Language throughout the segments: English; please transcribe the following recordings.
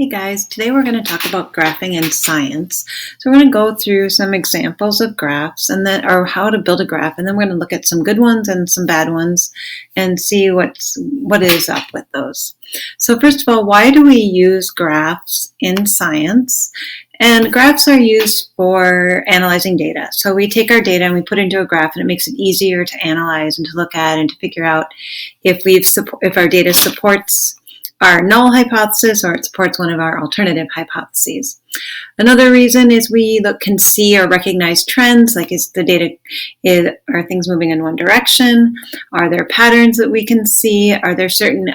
Hey guys, today we're going to talk about graphing in science. So we're going to go through some examples of graphs or how to build a graph, and then we're going to look at some good ones and some bad ones and see what is up with those. So first of all, why do we use graphs in science? And graphs are used for analyzing data. So we take our data and we put it into a graph, and it makes it easier to analyze and to look at and to figure out if our data supports our null hypothesis or it supports one of our alternative hypotheses. Another reason is we can see or recognize trends, like are things moving in one direction? Are there patterns that we can see? Are there certain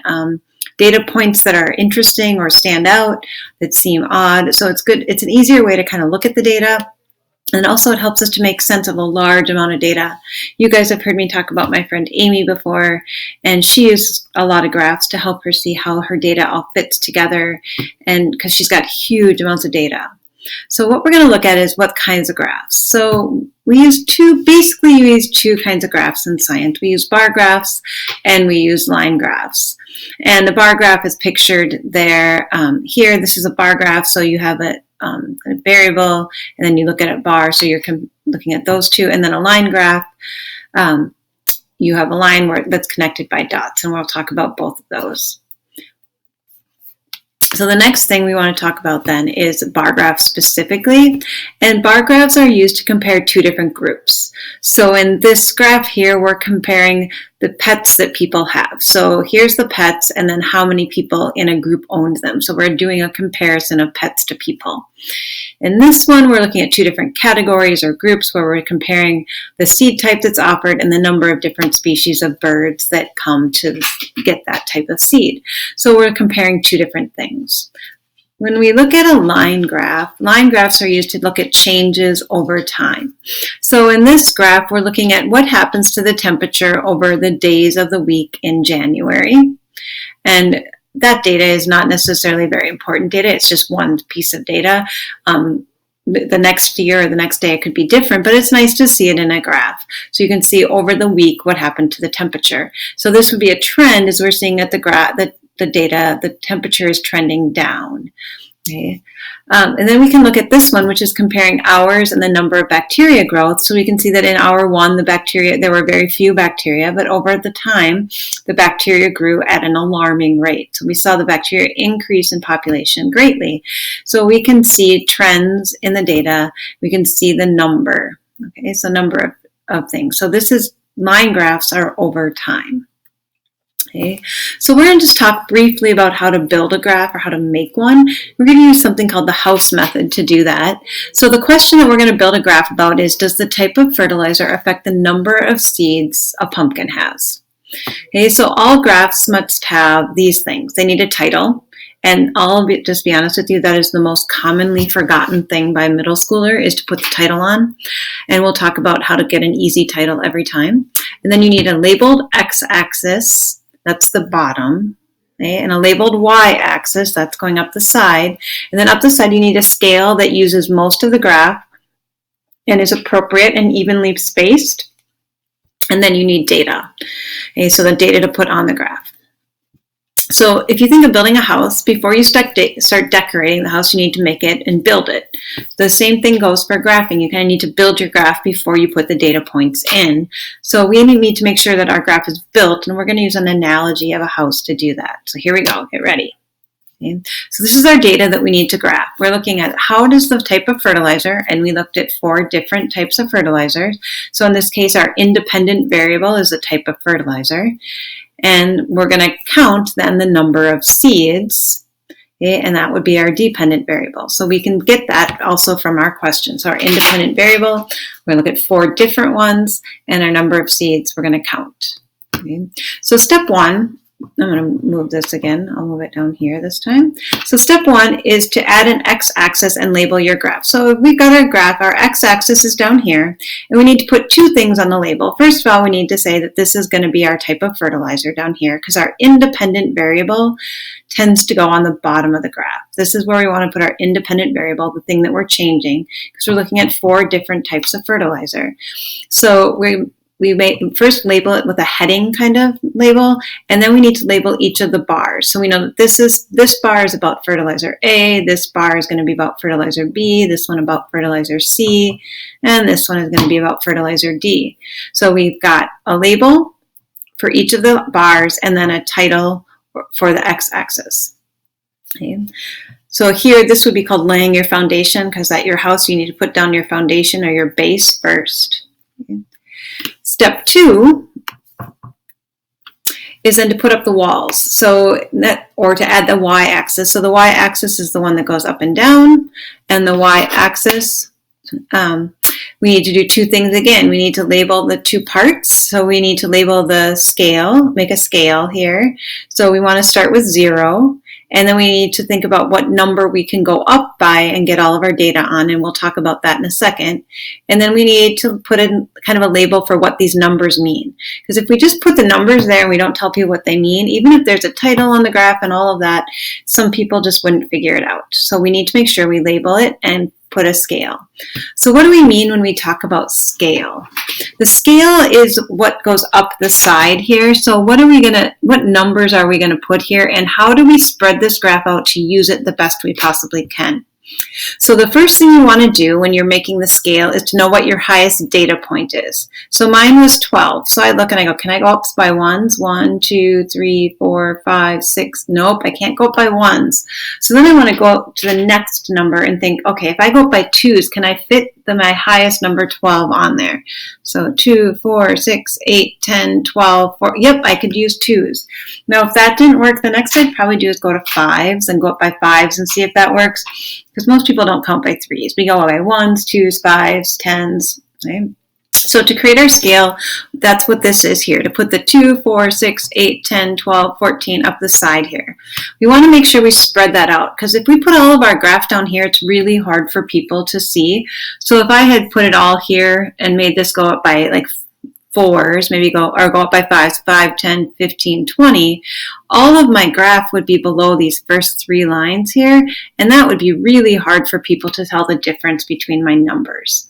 data points that are interesting or stand out that seem odd? So it's good. It's an easier way to kind of look at the data. And also it helps us to make sense of a large amount of data. You guys have heard me talk about my friend Amy before, and she uses a lot of graphs to help her see how her data all fits together, and because she's got huge amounts of data. So what we're going to look at is what kinds of graphs. So we use two kinds of graphs in science. We use bar graphs and we use line graphs. And the bar graph is pictured there. Here, this is a bar graph, so you have a variable, and then you look at a bar, so you're looking at those two. And then a line graph, you have a line that's connected by dots, and we'll talk about both of those. So the next thing we want to talk about then is bar graphs specifically. And bar graphs are used to compare two different groups. So in this graph here, we're comparing the pets that people have. So here's the pets, and then how many people in a group owned them. So we're doing a comparison of pets to people. In this one, we're looking at two different categories or groups where we're comparing the seed type that's offered and the number of different species of birds that come to get that type of seed. So we're comparing two different things. When we look at a line graphs are used to look at changes over time. So in this graph, we're looking at what happens to the temperature over the days of the week in January. And that data is not necessarily very important data. It's just one piece of data. The next year or the next day it could be different, but it's nice to see it in a graph. So you can see over the week what happened to the temperature. So this would be a trend, as we're seeing at the graph, the data, the temperature is trending down. Okay. And then we can look at this one, which is comparing hours and the number of bacteria growth. So we can see that in hour one, there were very few bacteria, but over the time, the bacteria grew at an alarming rate. So we saw the bacteria increase in population greatly. So we can see trends in the data. We can see the number. Okay, so number of things. So line graphs are over time. Okay, so we're going to just talk briefly about how to build a graph or how to make one. We're going to use something called the House method to do that. So the question that we're going to build a graph about is, does the type of fertilizer affect the number of seeds a pumpkin has? Okay, so all graphs must have these things. They need a title. And I'll just be honest with you, that is the most commonly forgotten thing by middle schooler, is to put the title on. And we'll talk about how to get an easy title every time. And then you need a labeled x-axis. That's the bottom, okay? And a labeled y-axis, that's going up the side. And then up the side, you need a scale that uses most of the graph and is appropriate and evenly spaced. And then you need data, okay? So the data to put on the graph. So if you think of building a house, before you start decorating the house, you need to make it and build it. The same thing goes for graphing. You kind of need to build your graph before you put the data points in. So we need to make sure that our graph is built, and we're going to use an analogy of a house to do that. So here we go. Get ready. Okay. So this is our data that we need to graph. We're looking at how does the type of fertilizer, and we looked at 4 different types of fertilizers. So in this case, our independent variable is the type of fertilizer. And we're going to count then the number of seeds, okay, and that would be our dependent variable. So we can get that also from our question. So our independent variable, we're going to look at 4 different ones, and our number of seeds we're going to count. Okay. So step 1, I'm going to move this again. I'll move it down here this time. So step 1 is to add an x-axis and label your graph. So we've got our graph. Our x-axis is down here, and we need to put 2 things on the label. First of all, we need to say that this is going to be our type of fertilizer down here, because our independent variable tends to go on the bottom of the graph. This is where we want to put our independent variable, the thing that we're changing, because we're looking at 4 different types of fertilizer. So we may first label it with a heading kind of label, and then we need to label each of the bars. So we know that this bar is about fertilizer A, this bar is going to be about fertilizer B, this one about fertilizer C, and this one is going to be about fertilizer D. So we've got a label for each of the bars and then a title for the x-axis. Okay. So here, this would be called laying your foundation, because at your house, you need to put down your foundation or your base first. Okay. Step 2 is then to put up the walls, or to add the y-axis. So the y-axis is the one that goes up and down, and the y-axis, we need to do two things again. We need to label the two parts. So we need to label the scale, make a scale here. So we want to start with 0. And then we need to think about what number we can go up by and get all of our data on, and we'll talk about that in a second. And then we need to put in kind of a label for what these numbers mean. Because if we just put the numbers there and we don't tell people what they mean, even if there's a title on the graph and all of that, some people just wouldn't figure it out. So we need to make sure we label it and put a scale. So what do we mean when we talk about scale? The scale is what goes up the side here. So what numbers are we gonna put here, and how do we spread this graph out to use it the best we possibly can? So the first thing you want to do when you're making the scale is to know what your highest data point is. So mine was 12. So I look and I go, can I go up by ones? 1, 2, 3, 4, 5, 6. Nope, I can't go up by ones. So then I want to go up to the next number and think, okay, if I go up by twos, can I fit my highest number 12 on there? So 2, 4, 6, 8, 10, 12, 4. Yep, I could use twos. Now, if that didn't work, the next I'd probably do is go to fives and go up by fives and see if that works. Because most people don't count by threes. We go by ones, twos, fives, tens. Right? So to create our scale, that's what this is here, to put the 2, 4, 6, 8, 10, 12, 14 up the side here. We want to make sure we spread that out, because if we put all of our graph down here, it's really hard for people to see. So if I had put it all here and made this go up by like 4s, go up by 5s, 5, 10, 15, 20, all of my graph would be below these first 3 lines here, and that would be really hard for people to tell the difference between my numbers.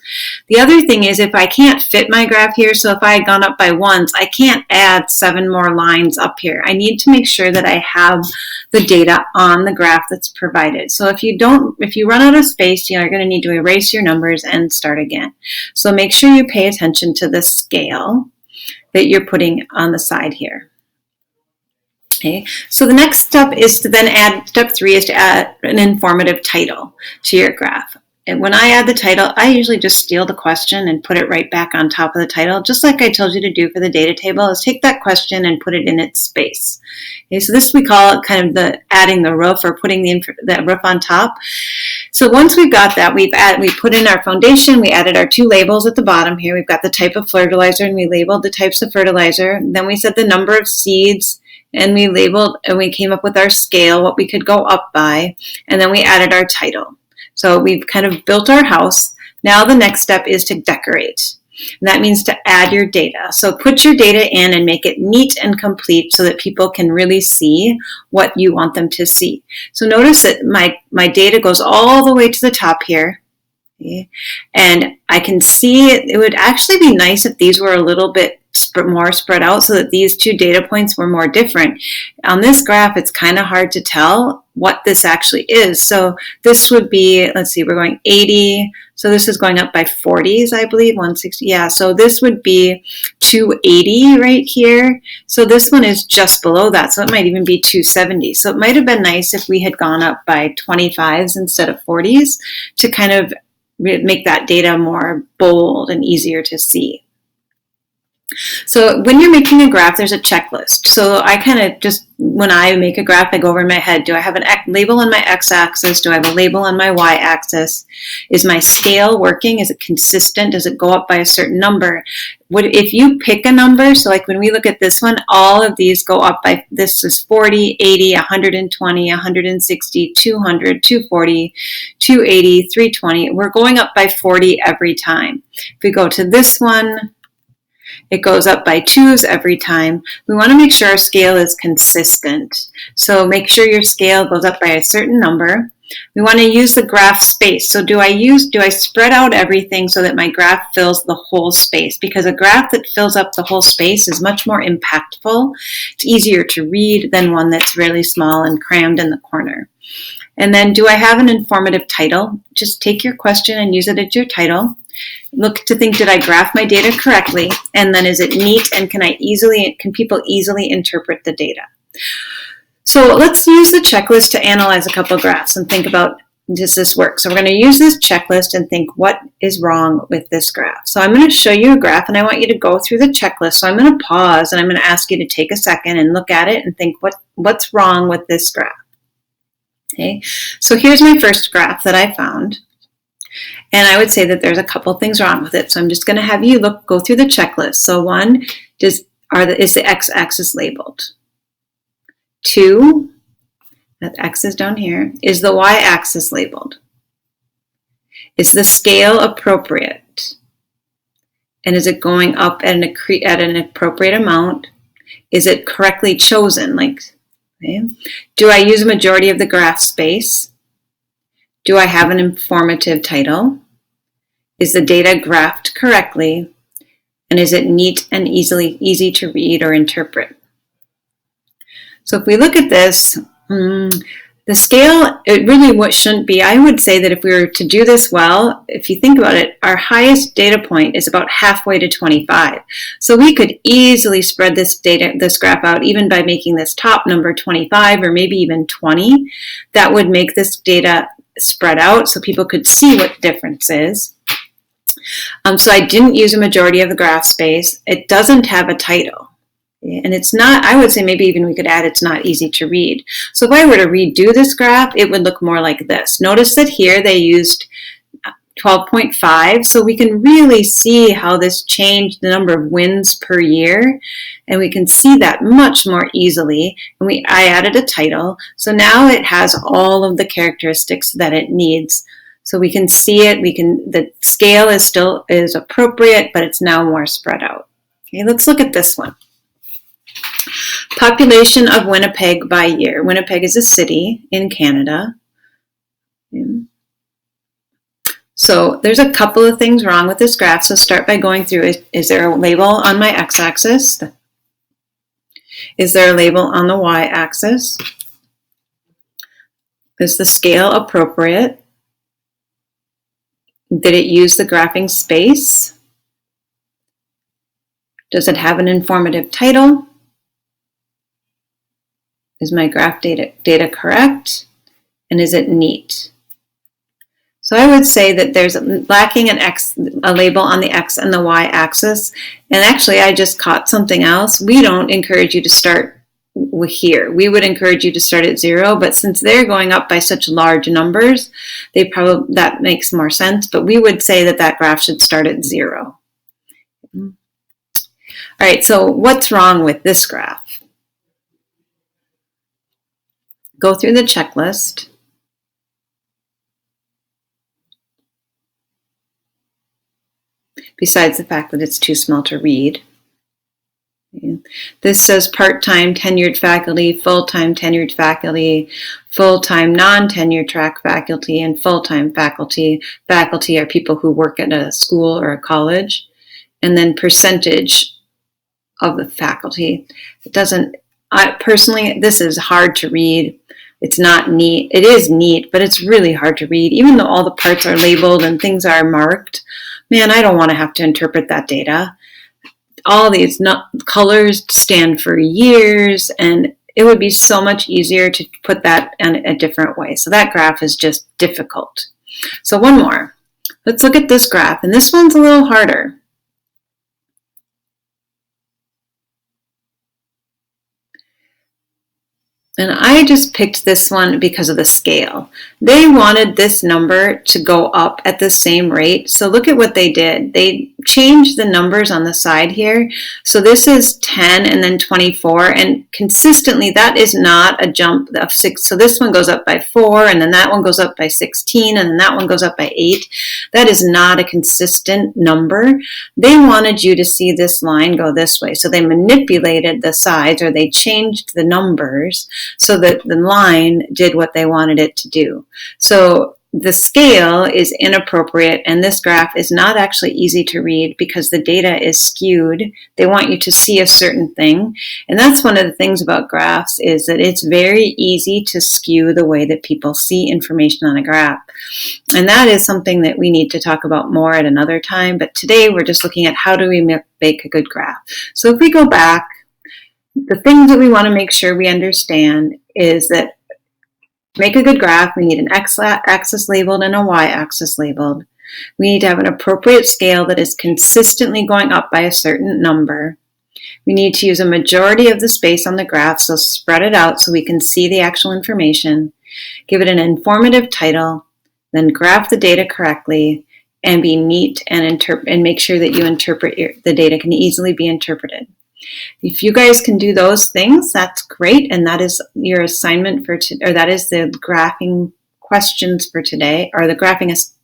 The other thing is, if I can't fit my graph here, so if I had gone up by 1s, I can't add 7 more lines up here. I need to make sure that I have the data on the graph that's provided. So if you run out of space, you're going to need to erase your numbers and start again. So make sure you pay attention to the scale that you're putting on the side here. Okay, so the next step is to then add, step 3 is to add an informative title to your graph. And when I add the title, I usually just steal the question and put it right back on top of the title, just like I told you to do for the data table, is take that question and put it in its space. Okay, so this we call it kind of the adding the roof, or putting the roof on top. So once we've got that, we put in our foundation, we added our 2 labels at the bottom here. We've got the type of fertilizer, and we labeled the types of fertilizer. Then we said the number of seeds, and we labeled, and we came up with our scale, what we could go up by, and then we added our title. So we've kind of built our house. Now the next step is to decorate. And that means to add your data. So put your data in and make it neat and complete so that people can really see what you want them to see. So notice that my data goes all the way to the top here. Okay? And I can see it would actually be nice if these were a little bit more spread out so that these 2 data points were more different. On this graph, it's kind of hard to tell what this actually is. So this would be, let's see, we're going 80. So this is going up by 40s, I believe, 160. Yeah, so this would be 280 right here. So this one is just below that. So it might even be 270. So it might have been nice if we had gone up by 25s instead of 40s to kind of make that data more bold and easier to see. So when you're making a graph, there's a checklist. So I kind of just, when I make a graph, I go over in my head. Do I have a label on my x-axis? Do I have a label on my y-axis? Is my scale working? Is it consistent? Does it go up by a certain number? If you pick a number, so like when we look at this one, all of these go up by, this is 40, 80, 120, 160, 200, 240, 280, 320. We're going up by 40 every time. If we go to this one, it goes up by 2s every time. We want to make sure our scale is consistent. So make sure your scale goes up by a certain number. We want to use the graph space. So do I spread out everything so that my graph fills the whole space? Because a graph that fills up the whole space is much more impactful. It's easier to read than one that's really small and crammed in the corner. And then, do I have an informative title? Just take your question and use it as your title. Look to think, did I graph my data correctly? And then, is it neat, and can people easily interpret the data? So let's use the checklist to analyze a couple graphs and think about, does this work? So we're going to use this checklist and think, what is wrong with this graph? So I'm going to show you a graph, and I want you to go through the checklist. So I'm going to pause, and I'm going to ask you to take a second and look at it and think, what's wrong with this graph? Okay, so here's my first graph that I found. And I would say that there's a couple things wrong with it. So I'm just going to have you go through the checklist. So 1, is the x-axis labeled? 2, that x is down here, is the y-axis labeled? Is the scale appropriate? And is it going up at an appropriate amount? Is it correctly chosen? Okay. Do I use a majority of the graph space? Do I have an informative title? Is the data graphed correctly? And is it neat and easy to read or interpret? So if we look at this, the scale, it really shouldn't be. I would say that if we were to do this well, if you think about it, our highest data point is about halfway to 25. So we could easily spread this graph out even by making this top number 25 or maybe even 20. That would make this data spread out so people could see what the difference is. So I didn't use a majority of the graph space. It doesn't have a title. And it's not, I would say maybe even we could add it's not easy to read. So if I were to redo this graph, it would look more like this. Notice that here they used 12.5, so we can really see how this changed the number of wins per year, and we can see that much more easily. And I added a title, so now it has all of the characteristics that it needs. So we can see it, the scale is appropriate, but it's now more spread out. Okay, let's look at this one. Population of Winnipeg by year. Winnipeg is a city in Canada. So there's a couple of things wrong with this graph. So start by going through, is there a label on my x-axis? Is there a label on the y-axis? Is the scale appropriate? Did it use the graphing space? Does it have an informative title? Is my graph data correct? And is it neat? So I would say that there's lacking a label on the x and the y axis. And actually, I just caught something else. We don't encourage you to start here. We would encourage you to start at 0, but since they're going up by such large numbers, that makes more sense. But we would say that graph should start at 0. All right, so what's wrong with this graph? Go through the checklist. Besides the fact that it's too small to read. This says part-time tenured faculty, full-time tenured faculty, full-time non-tenured track faculty, and full-time faculty. Faculty are people who work at a school or a college. And then percentage of the faculty. Personally, this is hard to read. It's not neat. It is neat, but it's really hard to read. Even though all the parts are labeled and things are marked, man, I don't want to have to interpret that data. All these colors stand for years, and it would be so much easier to put that in a different way. So that graph is just difficult. So one more. Let's look at this graph, and this one's a little harder. And I just picked this one because of the scale. They wanted this number to go up at the same rate. So look at what they did. They changed the numbers on the side here. So this is 10 and then 24. And consistently, that is not a jump of 6. So this one goes up by 4, and then that one goes up by 16, and then that one goes up by 8. That is not a consistent number. They wanted you to see this line go this way. So they manipulated the sides, or they changed the numbers so that the line did what they wanted it to do. So the scale is inappropriate, and this graph is not actually easy to read because the data is skewed. They want you to see a certain thing. And that's one of the things about graphs, is that it's very easy to skew the way that people see information on a graph. And that is something that we need to talk about more at another time. But today we're just looking at how do we make a good graph. So if we go back, the things that we want to make sure we understand is that to make a good graph, we need an x-axis labeled and a y-axis labeled. We need to have an appropriate scale that is consistently going up by a certain number. We need to use a majority of the space on the graph, so spread it out so we can see the actual information. Give it an informative title, then graph the data correctly, and be neat and make sure that you interpret the data can easily be interpreted. If you guys can do those things, that's great, and that is your assignment for today, or that is the graphing questions for today, or the graphing is,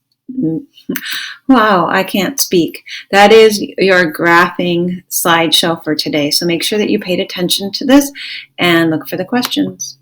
wow, I can't speak. That is your graphing slideshow for today. So make sure that you paid attention to this and look for the questions.